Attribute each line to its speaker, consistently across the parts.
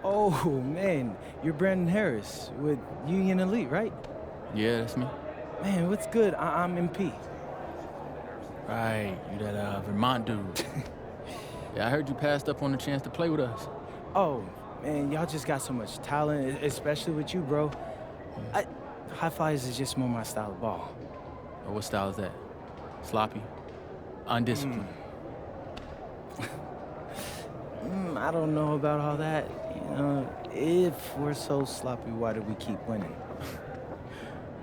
Speaker 1: Oh, man, you're Brandon Harris with Union Elite, right?
Speaker 2: Yeah, that's me.
Speaker 1: Man, what's good? I'm MP.
Speaker 2: Right, you that Vermont dude. Yeah, I heard you passed up on the chance to play with us.
Speaker 1: Oh, man, y'all just got so much talent, especially with you, bro. High flyers is just more my style of ball.
Speaker 2: Oh, what style is that? Sloppy? Undisciplined?
Speaker 1: I don't know about all that. You know, if we're so sloppy, why do we keep winning?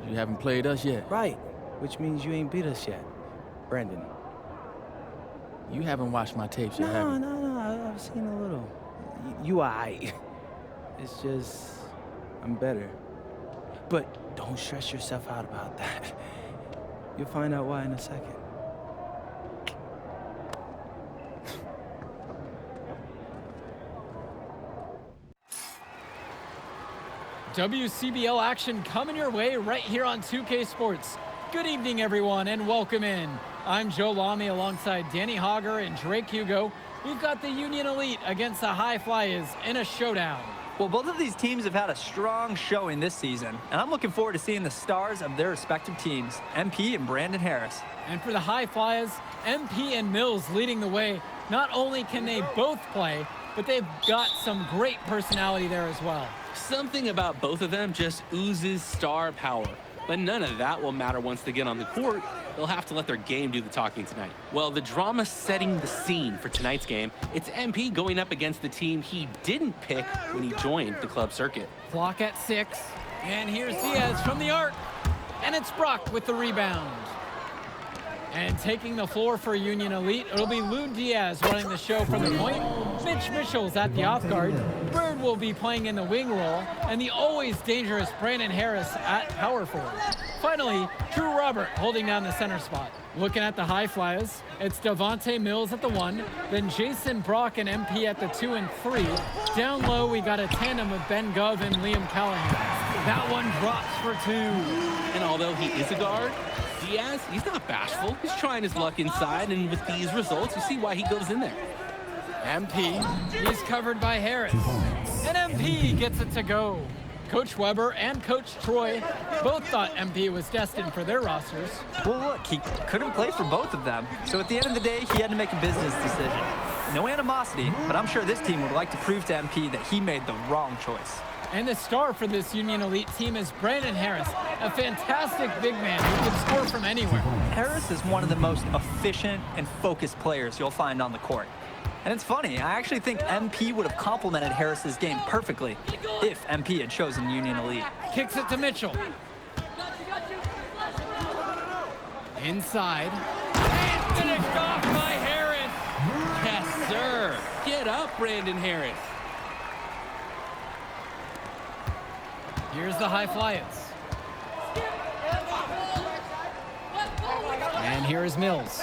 Speaker 2: You haven't played us yet.
Speaker 1: Right, which means you ain't beat us yet, Brandon.
Speaker 2: You haven't watched my tapes yet, have you?
Speaker 1: No, I've seen a little. You aight. It's just, I'm better. But don't stress yourself out about that. You'll find out why in a second.
Speaker 3: WCBL action coming your way right here on 2K Sports. Good evening, everyone, and welcome in. I'm Joe Lamy alongside Danny Hogger and Drake Hugo. We've got the Union Elite against the High Flyers in a showdown.
Speaker 4: Well, both of these teams have had a strong showing this season, and I'm looking forward to seeing the stars of their respective teams, MP and Brandon Harris.
Speaker 3: And for the High Flyers, MP and Mills leading the way. Not only can they both play, but they've got some great personality there as well.
Speaker 5: Something about both of them just oozes star power. But none of that will matter once they get on the court. They'll have to let their game do the talking tonight. Well, the drama setting the scene for tonight's game, it's MP going up against the team he didn't pick when he joined the club circuit.
Speaker 3: Clock at 6, and here's Diaz from the arc. And it's Brock with the rebound. And taking the floor for Union Elite, it'll be Lou Diaz running the show from the point. Mitch Mitchell's at the off guard. Bird will be playing in the wing role, and the always dangerous Brandon Harris at power forward. Finally, Drew Robert holding down the center spot. Looking at the High Flyers, it's Devontae Mills at the 1, then Jason Brock and MP at the 2 and 3. Down low, we got a tandem of Ben Gov and Liam Callahan. That one drops for 2.
Speaker 5: And although he is a guard, Diaz, he's not bashful. He's trying his luck inside, and with these results, you see why he goes in there.
Speaker 3: MP, he's covered by Harris. And MP gets it to go. Coach Weber and Coach Troy both thought MP was destined for their rosters.
Speaker 4: Well, look, he couldn't play for both of them, so at the end of the day, he had to make a business decision. No animosity, but I'm sure this team would like to prove to MP that he made the wrong choice.
Speaker 3: And the star for this Union Elite team is Brandon Harris, a fantastic big man who can score from anywhere.
Speaker 4: Harris is one of the most efficient and focused players you'll find on the court. And it's funny, I actually think MP would have complemented Harris's game perfectly if MP had chosen Union Elite.
Speaker 3: Kicks it to Mitchell. Inside. And finished off by Harris.
Speaker 5: Yes, sir. Get up, Brandon Harris.
Speaker 3: Here's the High Flyers. And here is Mills.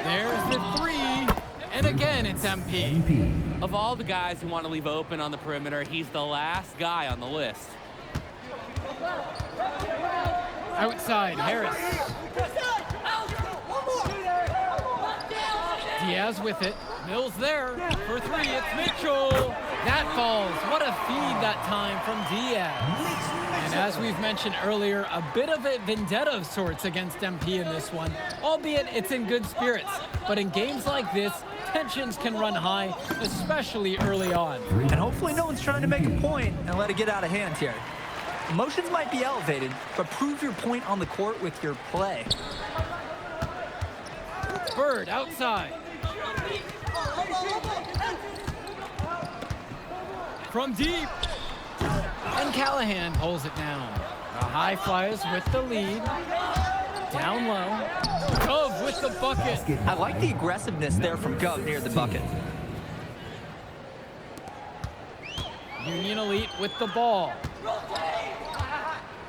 Speaker 3: There's the 3. And again, it's MP.
Speaker 5: Of all the guys who want to leave open on the perimeter, he's the last guy on the list.
Speaker 3: Outside, Harris. Diaz with it. Mills there for 3. It's Mitchell. That falls. What a feed that time from Diaz. And as we've mentioned earlier, a bit of a vendetta of sorts against MP in this one, albeit it's in good spirits. But in games like this, tensions can run high, especially early on.
Speaker 4: And hopefully no one's trying to make a point and let it get out of hand here. Emotions might be elevated, but prove your point on the court with your play.
Speaker 3: Bird outside. From deep. And Callahan pulls it down. The High Flyers with the lead. Down low. Gov with the bucket.
Speaker 4: I like the aggressiveness there from Gov near the bucket.
Speaker 3: Union Elite with the ball.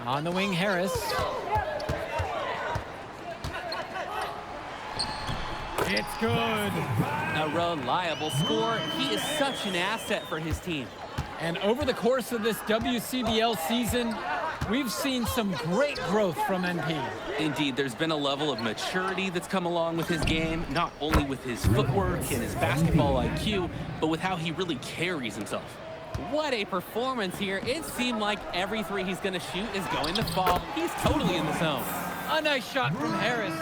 Speaker 3: On the wing, Harris. It's good.
Speaker 5: A reliable scorer. He is such an asset for his team.
Speaker 3: And over the course of this WCBL season, we've seen some great growth from MP.
Speaker 5: Indeed, there's been a level of maturity that's come along with his game, not only with his footwork and his basketball IQ, but with how he really carries himself. What a performance here. It seemed like every three he's going to shoot is going to fall. He's totally in the zone.
Speaker 3: A nice shot from Harris.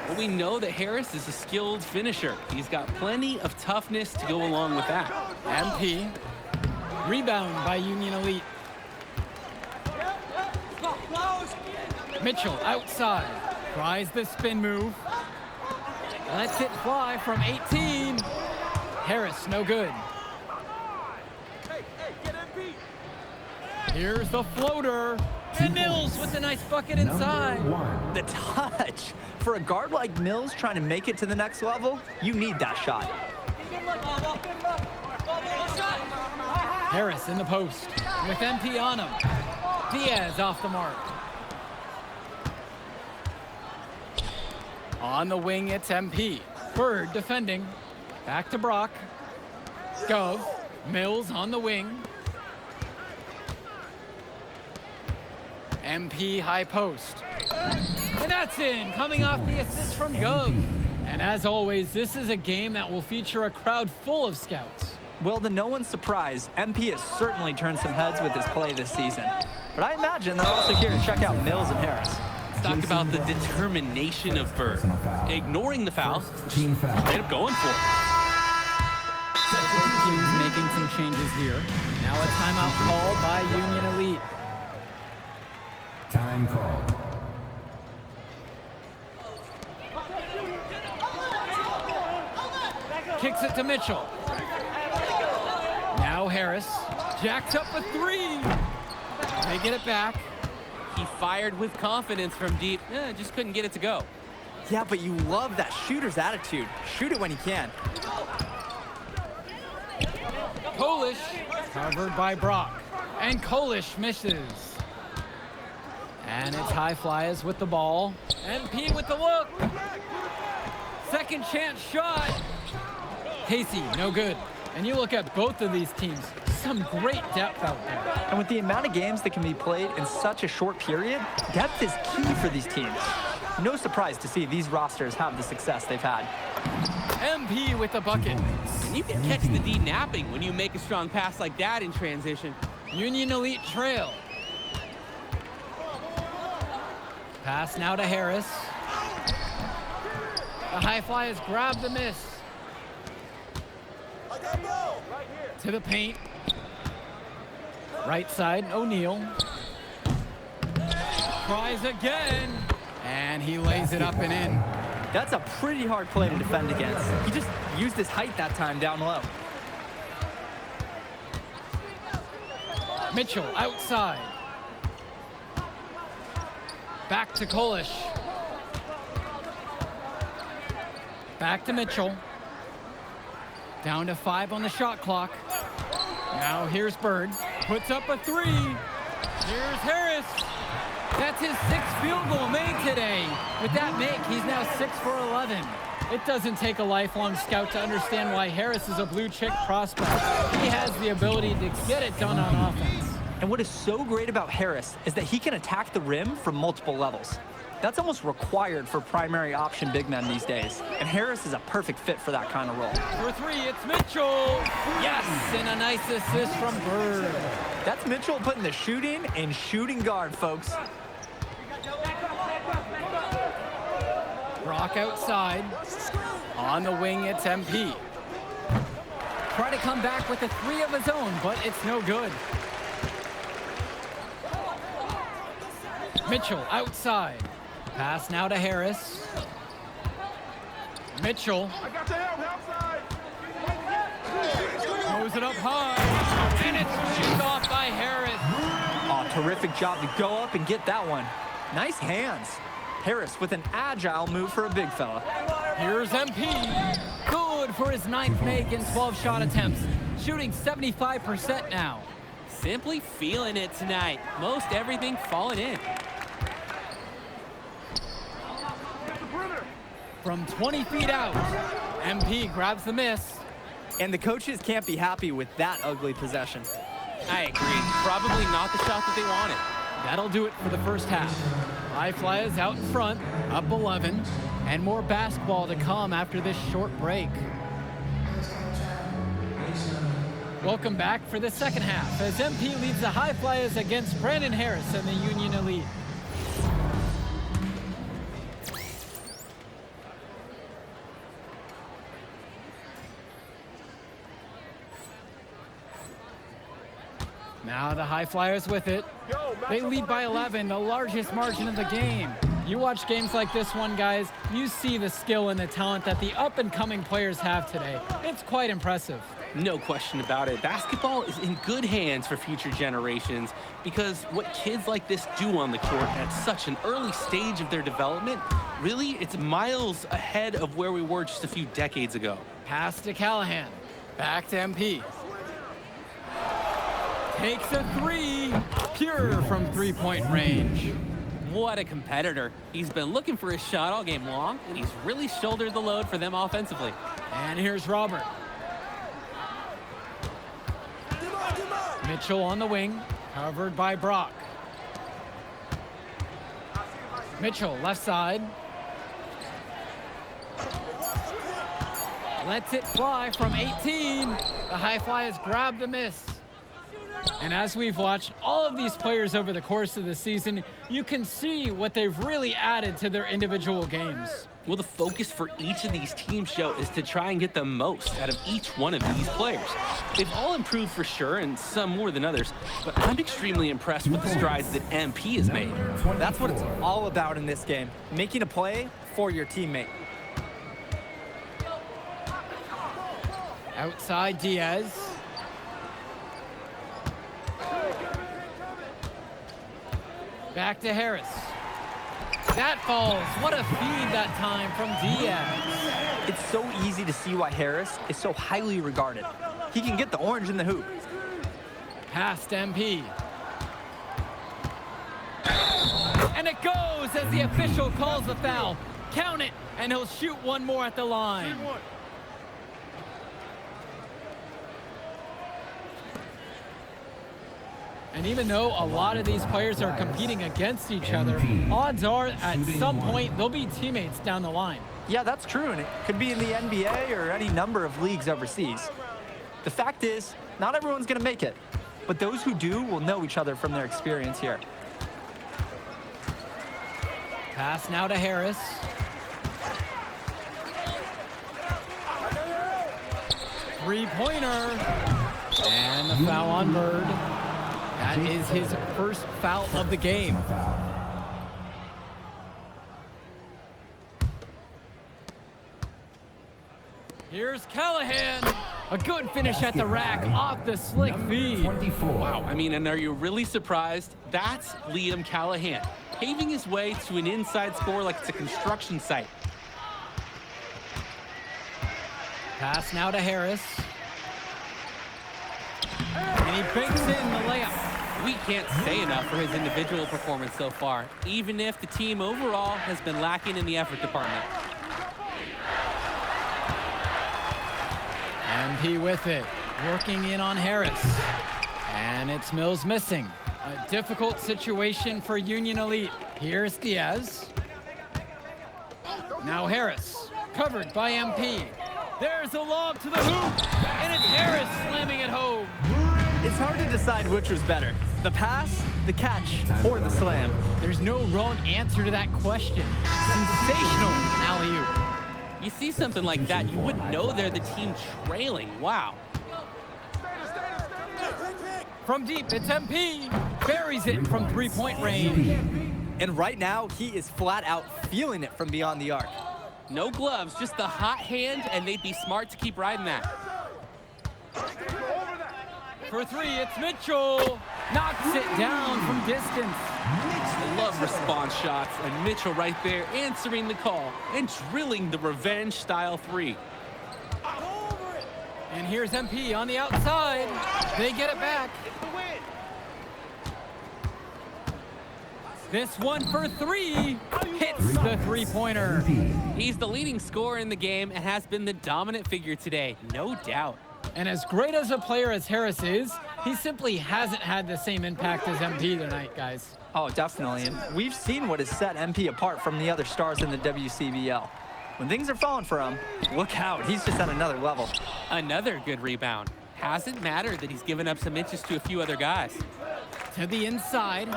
Speaker 5: Well, we know that Harris is a skilled finisher. He's got plenty of toughness to go along with that.
Speaker 3: MP. Rebound by Union Elite. Mitchell outside. Tries the spin move. Lets it fly from 18. Harris, no good. Here's the floater. And Mills with a nice bucket inside.
Speaker 4: The touch. For a guard like Mills trying to make it to the next level, you need that shot.
Speaker 3: Harris in the post with MP on him. Diaz off the mark. On the wing, it's MP. Bird defending. Back to Brock. Gov. Mills on the wing. MP high post. And that's in, coming off the assist from Gov. And as always, this is a game that will feature a crowd full of scouts.
Speaker 4: Well, to no one's surprise, MP has certainly turned some heads with his play this season. But I imagine they're also here to check out Mills and Harris.
Speaker 5: Let's talk about the determination of Bird. Ignoring the foul, straight up going for it.
Speaker 3: Teams making some changes here. Now a timeout called by Union Elite.
Speaker 6: Time called.
Speaker 3: Kicks it to Mitchell. Now Harris jacks up a three. They get it back.
Speaker 5: He fired with confidence from deep, just couldn't get it to go.
Speaker 4: Yeah, but you love that shooter's attitude. Shoot it when you can.
Speaker 3: Kolish covered by Brock. And Kolish misses. And it's High Flyers with the ball. MP with the look. Second chance shot. Casey, no good. And you look at both of these teams, some great depth out there.
Speaker 4: And with the amount of games that can be played in such a short period, depth is key for these teams. No surprise to see these rosters have the success they've had.
Speaker 3: MP with the bucket.
Speaker 5: And you can catch the D napping when you make a strong pass like that in transition.
Speaker 3: Union Elite trail. Pass now to Harris. The High Flyers grab the miss. To the paint. Right side, O'Neal. Tries again. And he lays it up and in.
Speaker 4: That's a pretty hard play to defend against. He just used his height that time down low.
Speaker 3: Mitchell outside. Back to Kolish. Back to Mitchell. Down to 5 on the shot clock. Now here's Bird. Puts up a three. Here's Harris. That's his 6th field goal made today. With that make, he's now 6 for 11. It doesn't take a lifelong scout to understand why Harris is a blue chip prospect. He has the ability to get it done on offense.
Speaker 4: And what is so great about Harris is that he can attack the rim from multiple levels. That's almost required for primary option big men these days. And Harris is a perfect fit for that kind of role.
Speaker 3: For three, it's Mitchell. Yes, and a nice assist from Bird.
Speaker 4: That's Mitchell putting the shooting in shooting guard, folks.
Speaker 3: Brock outside. On the wing, it's MP. Try to come back with a three of his own, but it's no good. Mitchell outside. Pass now to Harris. Mitchell. Throws it up high. And it's chipped off by Harris.
Speaker 4: Oh, terrific job to go up and get that one. Nice hands. Harris with an agile move for a big fella.
Speaker 3: Here's MP. Good for his 9th make in 12 shot attempts. Shooting 75% now.
Speaker 5: Simply feeling it tonight. Most everything falling in.
Speaker 3: From 20 feet out, MP grabs the miss.
Speaker 4: And the coaches can't be happy with that ugly possession.
Speaker 5: I agree. Probably not the shot that they wanted.
Speaker 3: That'll do it for the first half. High Flyers out in front, up 11, and more basketball to come after this short break. Welcome back for the second half as MP leads the High Flyers against Brandon Harris and the Union Elite. Now the High Flyers with it. They lead by 11, the largest margin of the game. You watch games like this one, guys, you see the skill and the talent that the up-and-coming players have today. It's quite impressive.
Speaker 5: No question about it. Basketball is in good hands for future generations because what kids like this do on the court at such an early stage of their development, really, it's miles ahead of where we were just a few decades ago.
Speaker 3: Pass to Callahan. Back to MP. Takes a three. Pure from three-point range.
Speaker 5: What a competitor. He's been looking for his shot all game long, and he's really shouldered the load for them offensively.
Speaker 3: And here's Robert. Mitchell on the wing, covered by Brock. Mitchell, left side. Lets it fly from 18. The High Flyers grab the miss. And as we've watched all of these players over the course of the season, you can see what they've really added to their individual games.
Speaker 5: Well, the focus for each of these teams, Joe, is to try and get the most out of each one of these players. They've all improved for sure, and some more than others, but I'm extremely impressed with the strides that MP has made.
Speaker 4: That's what it's all about in this game, making a play for your teammate.
Speaker 3: Outside Diaz. Back to Harris. That falls. What a feed that time from Diaz.
Speaker 4: It's so easy to see why Harris is so highly regarded. He can get the orange in the hoop.
Speaker 3: Past MP. And it goes as the official calls the foul. Count it, and he'll shoot one more at the line. And even though a lot of these players are competing against each other, odds are at some point they'll be teammates down the line.
Speaker 4: Yeah, that's true, and it could be in the NBA or any number of leagues overseas. The fact is, not everyone's going to make it, but those who do will know each other from their experience here.
Speaker 3: Pass now to Harris. Three-pointer. And the foul on Bird. That is his first foul of the game. Here's Callahan. A good finish at the rack off the slick feed.
Speaker 5: Wow, I mean, and are you really surprised? That's Liam Callahan, paving his way to an inside score like it's a construction site.
Speaker 3: Pass now to Harris. And he bakes in the layup.
Speaker 5: We can't say enough for his individual performance so far, even if the team overall has been lacking in the effort department.
Speaker 3: MP with it, working in on Harris. And it's Mills missing. A difficult situation for Union Elite. Here's Diaz. Now Harris, covered by MP. There's a lob to the hoop, and it's Harris slamming it home.
Speaker 4: It's hard to decide which was better, the pass, the catch, or the slam.
Speaker 3: There's no wrong answer to that question. Sensational alley-oop.
Speaker 5: You see something like that, you wouldn't know they're the team trailing. Wow.
Speaker 3: From deep, it's MP. Buries it from three-point range.
Speaker 4: And right now, he is flat out feeling it from beyond the arc.
Speaker 5: No gloves, just the hot hand, and they'd be smart to keep riding that.
Speaker 3: For three, it's Mitchell. Knocks it down from distance.
Speaker 5: I love response shots, and Mitchell right there answering the call and drilling the revenge-style three.
Speaker 3: And here's MP on the outside. They get it back. This one for three hits the three-pointer.
Speaker 5: He's the leading scorer in the game and has been the dominant figure today, no doubt.
Speaker 3: And as great as a player as Harris is, he simply hasn't had the same impact as MP tonight, guys.
Speaker 4: Oh, definitely. And we've seen what has set MP apart from the other stars in the WCBL. When things are falling for him, look out. He's just at another level.
Speaker 5: Another good rebound. hasn't mattered that he's given up some inches to a few other guys.
Speaker 3: To the inside.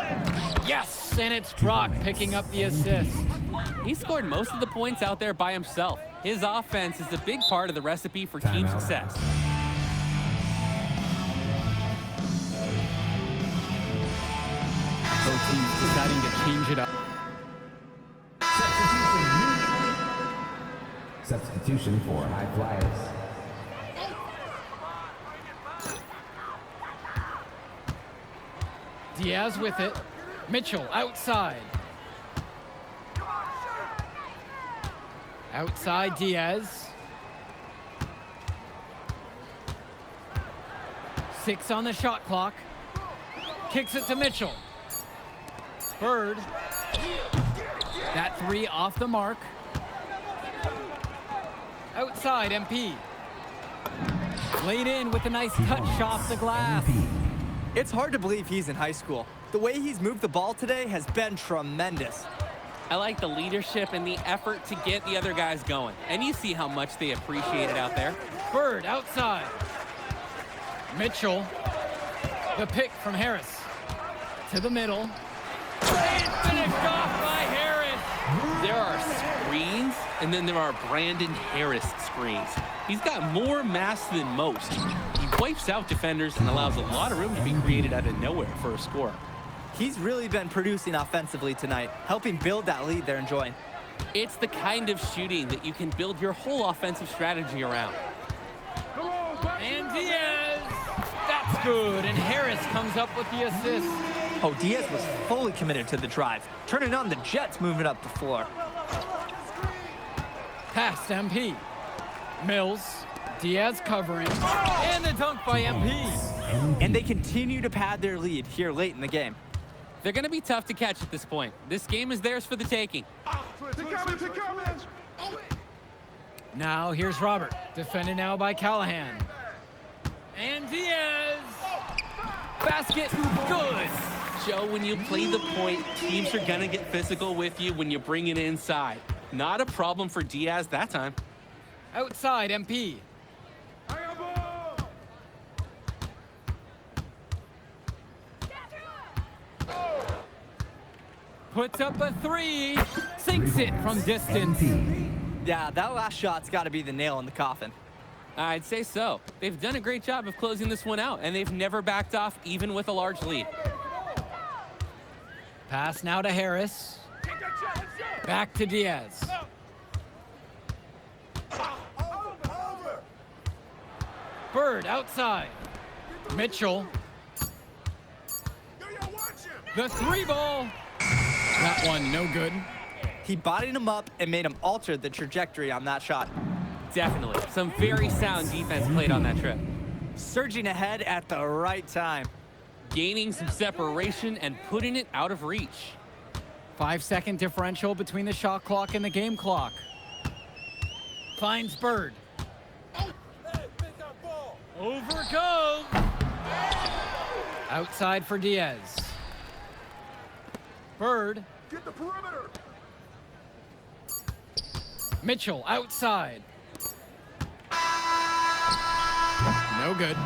Speaker 3: Yes, and it's Brock picking up the assist.
Speaker 5: He scored most of the points out there by himself. His offense is a big part of the recipe for team success.
Speaker 3: Both teams deciding to change it up.
Speaker 6: Substitution for high flyers.
Speaker 3: Diaz with it. Mitchell outside. Outside Diaz. 6 on the shot clock. Kicks it to Mitchell. Bird. That 3 off the mark. Outside MP. Laid in with a nice touch off the glass.
Speaker 4: It's hard to believe he's in high school. The way he's moved the ball today has been tremendous.
Speaker 5: I like the leadership and the effort to get the other guys going. And you see how much they appreciate it out there.
Speaker 3: Bird outside. Mitchell. The pick from Harris. To the middle. And finished off by Harris.
Speaker 5: There are screens, and then there are Brandon Harris screens. He's got more mass than most. He wipes out defenders and allows a lot of room to be created out of nowhere for a score.
Speaker 4: He's really been producing offensively tonight, helping build that lead they're enjoying.
Speaker 5: It's the kind of shooting that you can build your whole offensive strategy around.
Speaker 3: And Diaz. That's good. And Harris comes up with the assist.
Speaker 4: Oh, Diaz was fully committed to the drive, turning on the Jets moving up the floor.
Speaker 3: Past MP. Mills. Diaz covering. And the dunk by MP.
Speaker 4: And they continue to pad their lead here late in the game.
Speaker 5: They're going to be tough to catch at this point. This game is theirs for the taking.
Speaker 3: Now here's Robert. Defended now by Callahan. And Diaz. Basket. Good.
Speaker 5: Joe, when you play the point, teams are going to get physical with you when you bring it inside. Not a problem for Diaz that time.
Speaker 3: Outside MP. Puts up a 3. Sinks it from distance.
Speaker 4: Yeah, that last shot's got to be the nail in the coffin.
Speaker 5: I'd say so. They've done a great job of closing this one out, and they've never backed off, even with a large lead.
Speaker 3: Pass now to Harris. Back to Diaz. Bird outside. Mitchell. The 3 ball. That one no good.
Speaker 4: He bodied him up and made him alter the trajectory on that shot.
Speaker 5: Definitely. Some very sound defense played on that trip.
Speaker 4: Surging ahead at the right time.
Speaker 5: Gaining some separation and putting it out of reach.
Speaker 3: 5-second differential between the shot clock and the game clock. Finds Bird. Over goes. Outside for Diaz. Bird.
Speaker 7: Get the perimeter.
Speaker 3: Mitchell outside. No good.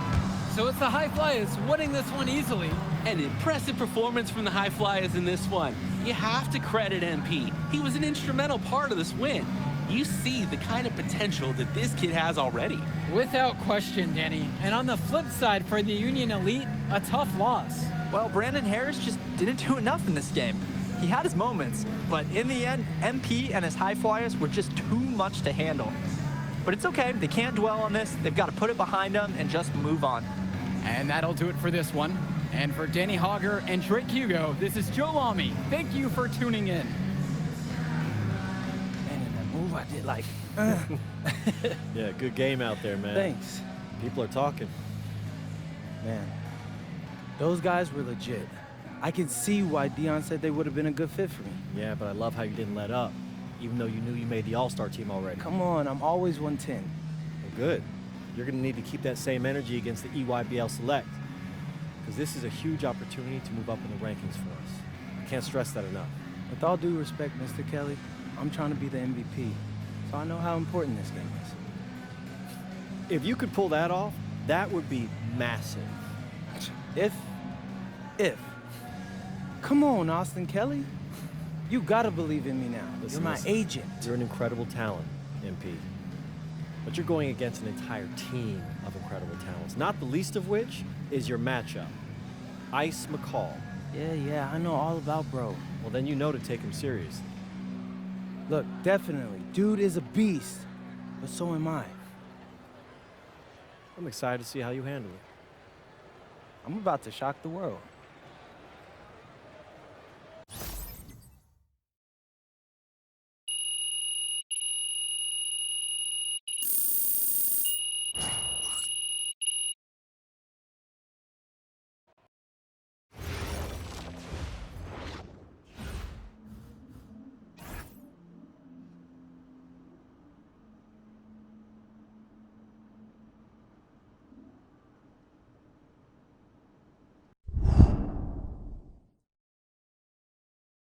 Speaker 3: So it's the High Flyers winning this one easily.
Speaker 5: An impressive performance from the High Flyers in this one. You have to credit MP. He was an instrumental part of this win. You see the kind of potential that this kid has already.
Speaker 3: Without question, Danny. And on the flip side for the Union Elite, a tough loss.
Speaker 4: Well, Brandon Harris just didn't do enough in this game. He had his moments, but in the end, MP and his High Flyers were just too much to handle. But it's okay. They can't dwell on this. They've got to put it behind them and just move on.
Speaker 3: And that'll do it for this one. And for Danny Hogger and Drake Hugo, this is Joe Lamy. Thank you for tuning in.
Speaker 1: Man, in that move I did like,
Speaker 8: Yeah, good game out there, man.
Speaker 1: Thanks.
Speaker 8: People are talking.
Speaker 1: Man, those guys were legit. I can see why Dion said they would have been a good fit for me.
Speaker 8: Yeah, but I love how you didn't let up, even though you knew you made the All-Star team already.
Speaker 1: Come on, I'm always 110.
Speaker 8: Well, good. You're going to need to keep that same energy against the EYBL Select, because this is a huge opportunity to move up in the rankings for us. I can't stress that enough.
Speaker 1: With all due respect, Mr. Kelly, I'm trying to be the MVP, so I know how important this game is.
Speaker 8: If you could pull that off, That would be massive.
Speaker 1: If. Come on, Austin Kelly. You gotta believe in me now.
Speaker 8: Listen,
Speaker 1: You're my agent.
Speaker 8: You're an incredible talent, MP. But you're going against an entire team of incredible talents, not the least of which is your matchup, Ice McCall.
Speaker 1: Yeah, I know all about bro.
Speaker 8: Well, then you know to take him seriously.
Speaker 1: Look, definitely. Dude is a beast. But so am I.
Speaker 8: I'm excited to see how you handle it.
Speaker 1: I'm about to shock the world.